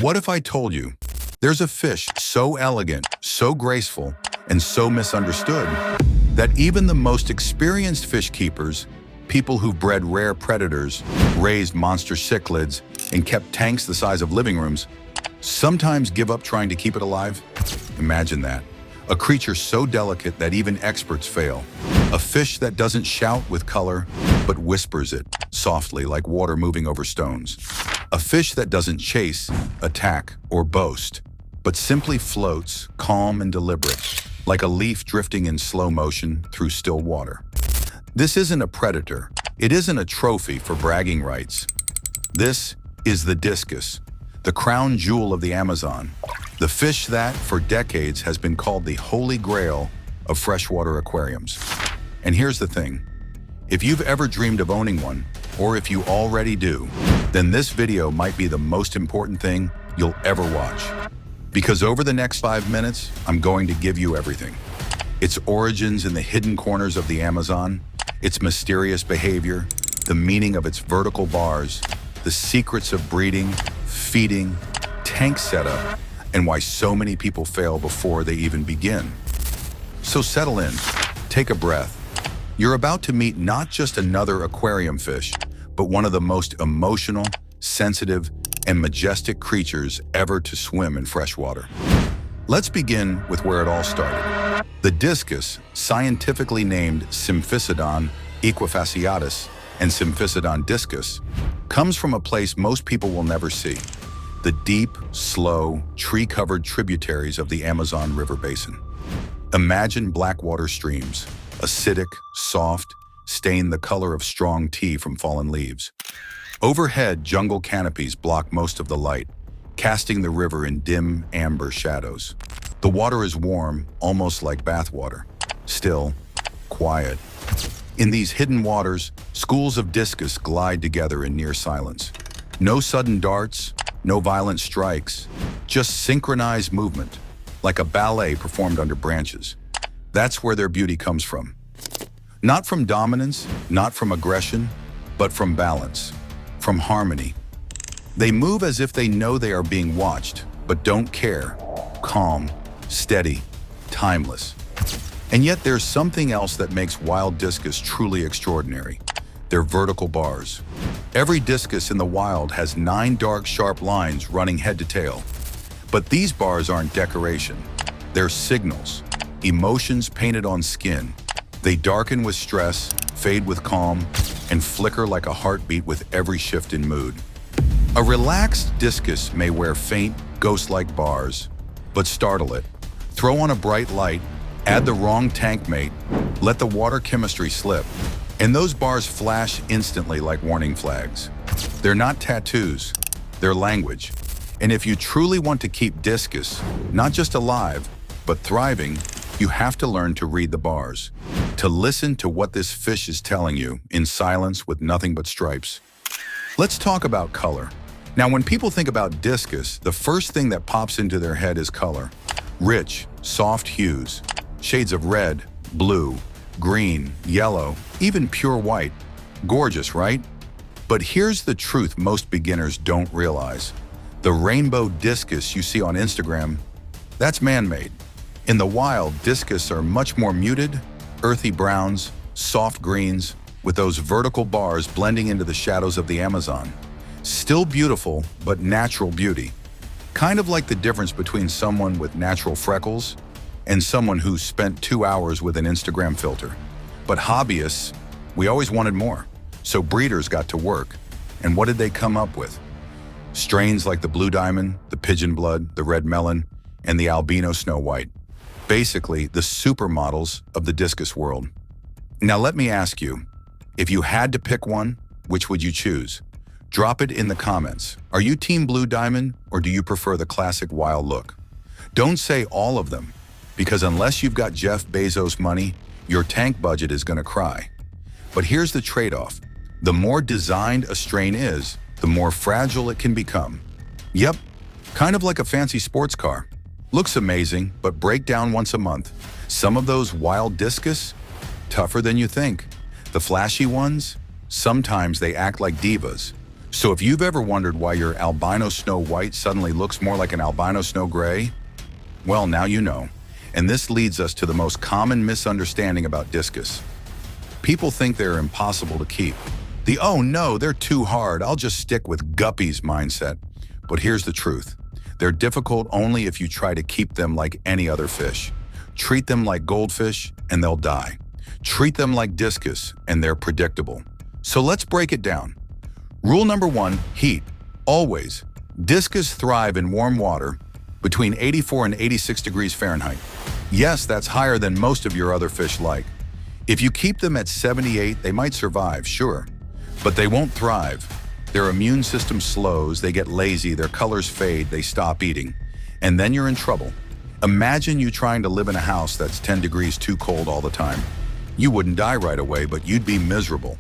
What if I told you there's a fish so elegant, so graceful, and so misunderstood that even the most experienced fish keepers, people who've bred rare predators, raised monster cichlids, and kept tanks the size of living rooms, sometimes give up trying to keep it alive? Imagine that. A creature so delicate that even experts fail. A fish that doesn't shout with color, but whispers it softly like water moving over stones. A fish that doesn't chase, attack, or boast, but simply floats, calm and deliberate, like a leaf drifting in slow motion through still water. This isn't a predator. It isn't a trophy for bragging rights. This is the discus, the crown jewel of the Amazon, the fish that, for decades, has been called the holy grail of freshwater aquariums. And here's the thing. If you've ever dreamed of owning one, or if you already do, then this video might be the most important thing you'll ever watch. Because over the next 5 minutes, I'm going to give you everything. Its origins in the hidden corners of the Amazon, its mysterious behavior, the meaning of its vertical bars, the secrets of breeding, feeding, tank setup, and why so many people fail before they even begin. So settle in, take a breath. You're about to meet not just another aquarium fish, but one of the most emotional, sensitive, and majestic creatures ever to swim in freshwater. Let's begin with where it all started. The discus, scientifically named Symphysidon equifasciatus and Symphysidon discus, comes from a place most people will never see: the deep, slow, tree-covered tributaries of the Amazon River basin. Imagine blackwater streams, acidic, soft, stained the color of strong tea from fallen leaves. Overhead, jungle canopies block most of the light, casting the river in dim, amber shadows. The water is warm, almost like bathwater, still, quiet. In these hidden waters, schools of discus glide together in near silence. No sudden darts, no violent strikes, just synchronized movement, like a ballet performed under branches. That's where their beauty comes from. Not from dominance, not from aggression, but from balance, from harmony. They move as if they know they are being watched, but don't care. Calm, steady, timeless. And yet there's something else that makes wild discus truly extraordinary: their vertical bars. Every discus in the wild has 9 dark, sharp lines running head to tail. But these bars aren't decoration. They're signals, emotions painted on skin. They darken with stress, fade with calm, and flicker like a heartbeat with every shift in mood. A relaxed discus may wear faint, ghost-like bars, but startle it. Throw on a bright light, add the wrong tank mate, let the water chemistry slip, and those bars flash instantly like warning flags. They're not tattoos, they're language. And if you truly want to keep discus, not just alive, but thriving, you have to learn to read the bars, to listen to what this fish is telling you in silence with nothing but stripes. Let's talk about color. Now, when people think about discus, the first thing that pops into their head is color. Rich, soft hues, shades of red, blue, green, yellow, even pure white. Gorgeous, right? But here's the truth most beginners don't realize. The rainbow discus you see on Instagram, that's man-made. In the wild, discus are much more muted, earthy browns, soft greens, with those vertical bars blending into the shadows of the Amazon. Still beautiful, but natural beauty. Kind of like the difference between someone with natural freckles and someone who spent 2 hours with an Instagram filter. But hobbyists, we always wanted more. So breeders got to work. And what did they come up with? Strains like the blue diamond, the pigeon blood, the red melon, and the albino snow white. Basically, the supermodels of the discus world. Now let me ask you, if you had to pick one, which would you choose? Drop it in the comments. Are you team blue diamond, or do you prefer the classic wild look? Don't say all of them, because unless you've got Jeff Bezos money, your tank budget is gonna cry. But here's the trade-off. The more designed a strain is, the more fragile it can become. Yep, kind of like a fancy sports car. Looks amazing, but break down once a month. Some of those wild discus, tougher than you think. The flashy ones, sometimes they act like divas. So if you've ever wondered why your albino snow white suddenly looks more like an albino snow gray, well, now you know. And this leads us to the most common misunderstanding about discus. People think they're impossible to keep. The "oh no, they're too hard, I'll just stick with guppies" mindset. But here's the truth. They're difficult only if you try to keep them like any other fish. Treat them like goldfish and they'll die. Treat them like discus and they're predictable. So let's break it down. Rule number 1, heat. Always. Discus thrive in warm water between 84 and 86 degrees Fahrenheit. Yes, that's higher than most of your other fish like. If you keep them at 78, they might survive, sure, but they won't thrive. Their immune system slows, they get lazy, their colors fade, they stop eating, and then you're in trouble. Imagine you trying to live in a house that's 10 degrees too cold all the time. You wouldn't die right away, but you'd be miserable.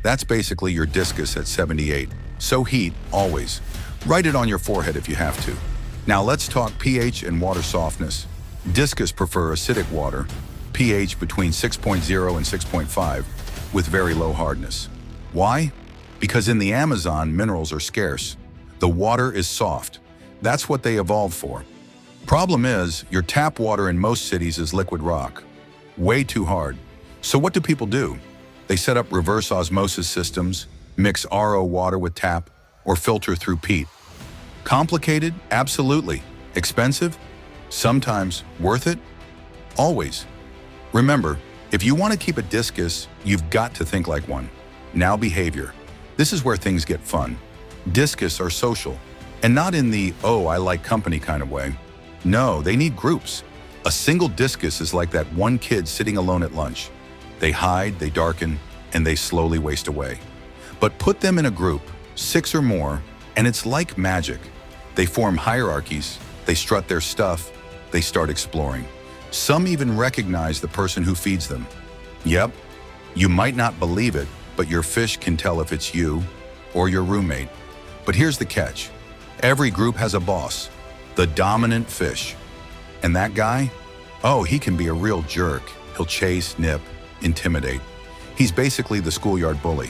That's basically your discus at 78. So heat, always. Write it on your forehead if you have to. Now let's talk pH and water softness. Discus prefer acidic water, pH between 6.0 and 6.5, with very low hardness. Why? Because in the Amazon, minerals are scarce. The water is soft. That's what they evolved for. Problem is, your tap water in most cities is liquid rock. Way too hard. So what do people do? They set up reverse osmosis systems, mix RO water with tap, or filter through peat. Complicated? Absolutely. Expensive? Sometimes. Worth it? Always. Remember, if you want to keep a discus, you've got to think like one. Now behavior. This is where things get fun. Discus are social, and not in the "oh, I like company" kind of way. No, they need groups. A single discus is like that one kid sitting alone at lunch. They hide, they darken, and they slowly waste away. But put them in a group, 6 or more, and it's like magic. They form hierarchies, they strut their stuff, they start exploring. Some even recognize the person who feeds them. Yep, you might not believe it, but your fish can tell if it's you or your roommate. But here's the catch. Every group has a boss, the dominant fish. And that guy? Oh, he can be a real jerk. He'll chase, nip, intimidate. He's basically the schoolyard bully.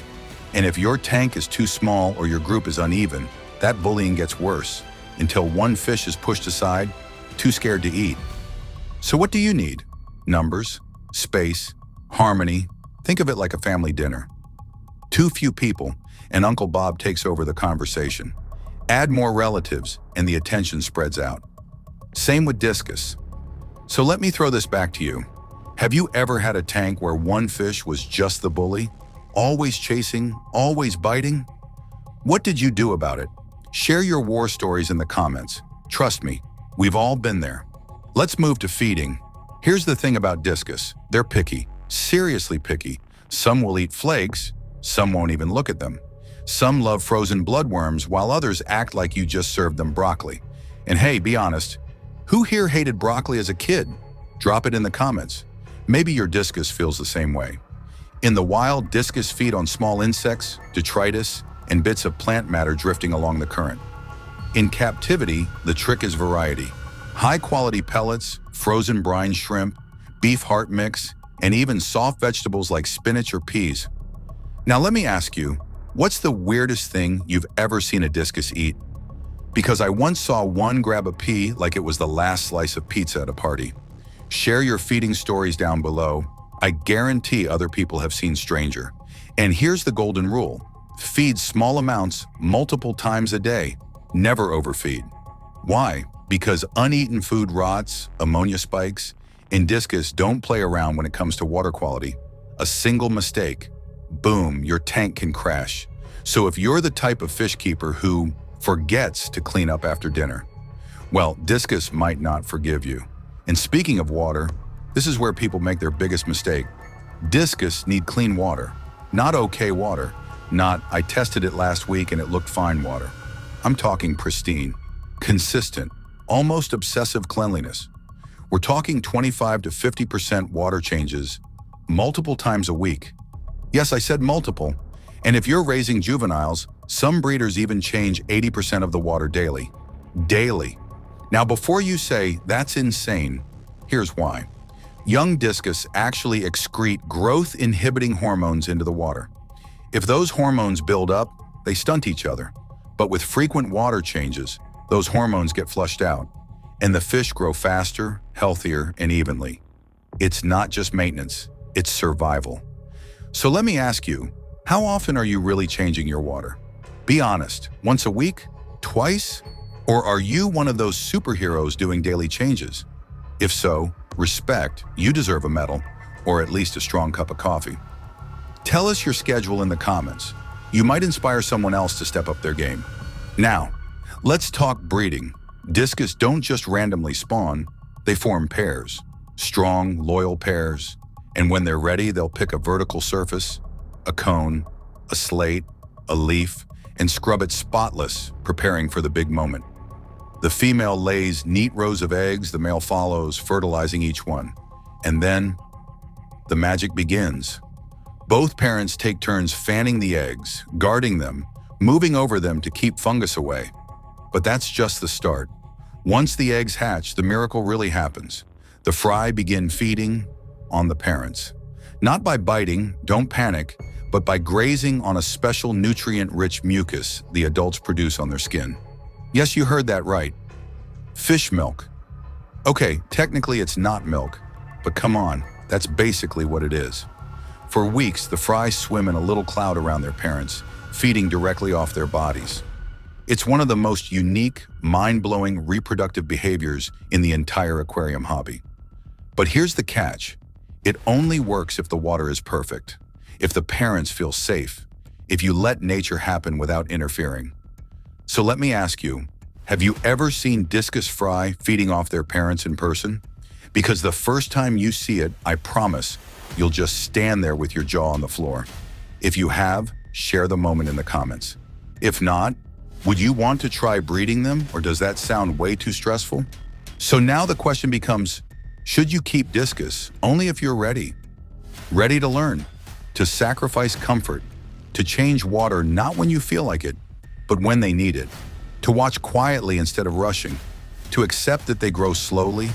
And if your tank is too small or your group is uneven, that bullying gets worse until one fish is pushed aside, too scared to eat. So what do you need? Numbers, space, harmony. Think of it like a family dinner. Too few people, and Uncle Bob takes over the conversation. Add more relatives, and the attention spreads out. Same with discus. So let me throw this back to you. Have you ever had a tank where one fish was just the bully? Always chasing, always biting? What did you do about it? Share your war stories in the comments. Trust me, we've all been there. Let's move to feeding. Here's the thing about discus. They're picky, seriously picky. Some will eat flakes, some won't even look at them. Some love frozen bloodworms while others act like you just served them broccoli. And hey, be honest, who here hated broccoli as a kid? Drop it in the comments. Maybe your discus feels the same way. In the wild, discus feed on small insects, detritus, and bits of plant matter drifting along the current. In captivity, the trick is variety. High-quality pellets, frozen brine shrimp, beef heart mix, and even soft vegetables like spinach or peas. Now let me ask you, what's the weirdest thing you've ever seen a discus eat? Because I once saw one grab a pea like it was the last slice of pizza at a party. Share your feeding stories down below. I guarantee other people have seen stranger. And here's the golden rule. Feed small amounts multiple times a day. Never overfeed. Why? Because uneaten food rots, ammonia spikes, and discus don't play around when it comes to water quality. A single mistake, boom, your tank can crash. So if you're the type of fish keeper who forgets to clean up after dinner, well, discus might not forgive you. And speaking of water, this is where people make their biggest mistake. Discus need clean water, not okay water, not "I tested it last week and it looked fine" water. I'm talking pristine, consistent, almost obsessive cleanliness. We're talking 25 to 50% water changes multiple times a week. Yes, I said multiple. And if you're raising juveniles, some breeders even change 80% of the water daily. Daily. Now, before you say, "That's insane," here's why. Young discus actually excrete growth-inhibiting hormones into the water. If those hormones build up, they stunt each other. But with frequent water changes, those hormones get flushed out, and the fish grow faster, healthier, and evenly. It's not just maintenance, it's survival. So let me ask you, how often are you really changing your water? Be honest, once a week? Twice? Or are you one of those superheroes doing daily changes? If so, respect, you deserve a medal, or at least a strong cup of coffee. Tell us your schedule in the comments. You might inspire someone else to step up their game. Now, let's talk breeding. Discus don't just randomly spawn, they form pairs. Strong, loyal pairs. And when they're ready, they'll pick a vertical surface, a cone, a slate, a leaf, and scrub it spotless, preparing for the big moment. The female lays neat rows of eggs, the male follows, fertilizing each one. And then, the magic begins. Both parents take turns fanning the eggs, guarding them, moving over them to keep fungus away. But that's just the start. Once the eggs hatch, the miracle really happens. The fry begin feeding on the parents. Not by biting, don't panic, but by grazing on a special nutrient-rich mucus the adults produce on their skin. Yes, you heard that right. Fish milk. Okay, technically it's not milk, but come on, that's basically what it is. For weeks, the fry swim in a little cloud around their parents, feeding directly off their bodies. It's one of the most unique, mind-blowing reproductive behaviors in the entire aquarium hobby. But here's the catch. It only works if the water is perfect, if the parents feel safe, if you let nature happen without interfering. So let me ask you, have you ever seen discus fry feeding off their parents in person? Because the first time you see it, I promise, you'll just stand there with your jaw on the floor. If you have, share the moment in the comments. If not, would you want to try breeding them, or does that sound way too stressful? So now the question becomes, should you keep discus? Only if you're ready. Ready to learn, to sacrifice comfort, to change water not when you feel like it, but when they need it, to watch quietly instead of rushing, to accept that they grow slowly,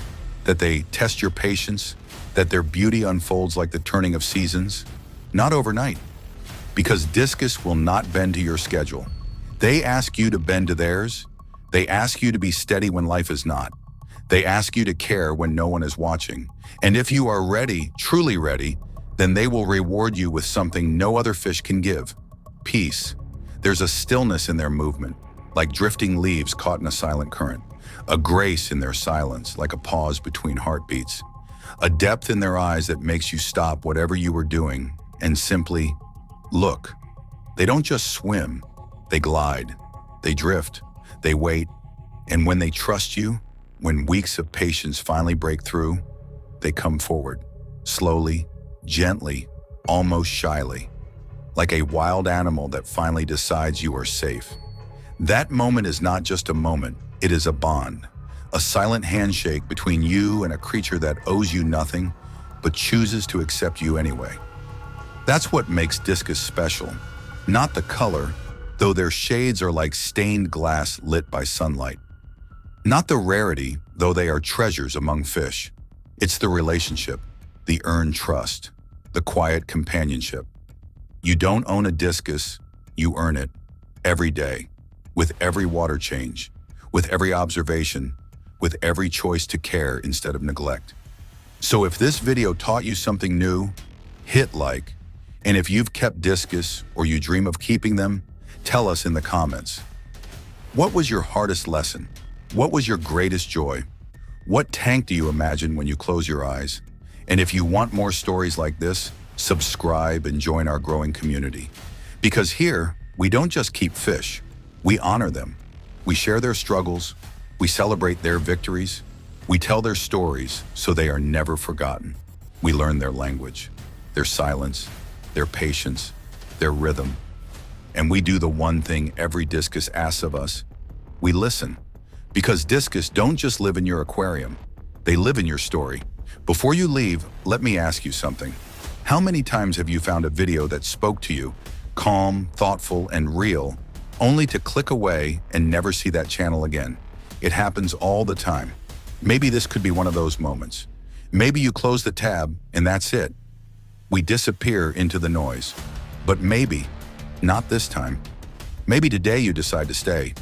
that they test your patience, that their beauty unfolds like the turning of seasons, not overnight. Because discus will not bend to your schedule. They ask you to bend to theirs. They ask you to be steady when life is not. They ask you to care when no one is watching. And if you are ready, truly ready, then they will reward you with something no other fish can give. Peace. There's a stillness in their movement, like drifting leaves caught in a silent current. A grace in their silence, like a pause between heartbeats. A depth in their eyes that makes you stop whatever you were doing and simply look. They don't just swim, they glide, they drift, they wait, and when they trust you, when weeks of patience finally break through, they come forward, slowly, gently, almost shyly, like a wild animal that finally decides you are safe. That moment is not just a moment, it is a bond, a silent handshake between you and a creature that owes you nothing, but chooses to accept you anyway. That's what makes discus special, not the color, though their shades are like stained glass lit by sunlight. Not the rarity, though they are treasures among fish. It's the relationship, the earned trust, the quiet companionship. You don't own a discus, you earn it, every day, with every water change, with every observation, with every choice to care instead of neglect. So if this video taught you something new, hit like, and if you've kept discus or you dream of keeping them, tell us in the comments. What was your hardest lesson? What was your greatest joy? What tank do you imagine when you close your eyes? And if you want more stories like this, subscribe and join our growing community. Because here, we don't just keep fish, we honor them. We share their struggles, we celebrate their victories, we tell their stories so they are never forgotten. We learn their language, their silence, their patience, their rhythm. And we do the one thing every discus asks of us. We listen. Because discus don't just live in your aquarium, they live in your story. Before you leave, let me ask you something. How many times have you found a video that spoke to you, calm, thoughtful, and real, only to click away and never see that channel again? It happens all the time. Maybe this could be one of those moments. Maybe you close the tab and that's it. We disappear into the noise. But maybe, not this time. Maybe today you decide to stay.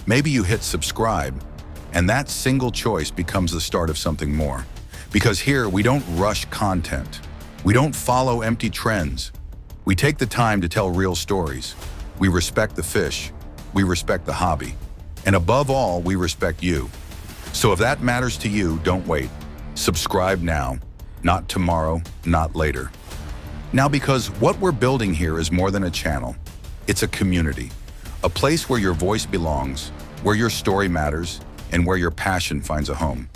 Maybe you hit subscribe, and that single choice becomes the start of something more. Because here, we don't rush content. We don't follow empty trends. We take the time to tell real stories. We respect the fish. We respect the hobby. And above all, we respect you. So if that matters to you, don't wait. Subscribe now, not tomorrow, not later. Now, because what we're building here is more than a channel. It's a community, a place where your voice belongs, where your story matters, and where your passion finds a home.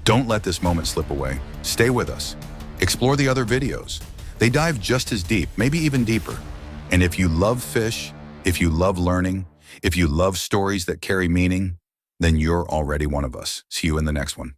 Don't let this moment slip away. Stay with us. Explore the other videos. They dive just as deep, maybe even deeper. And if you love fish, if you love learning, if you love stories that carry meaning, then you're already one of us. See you in the next one.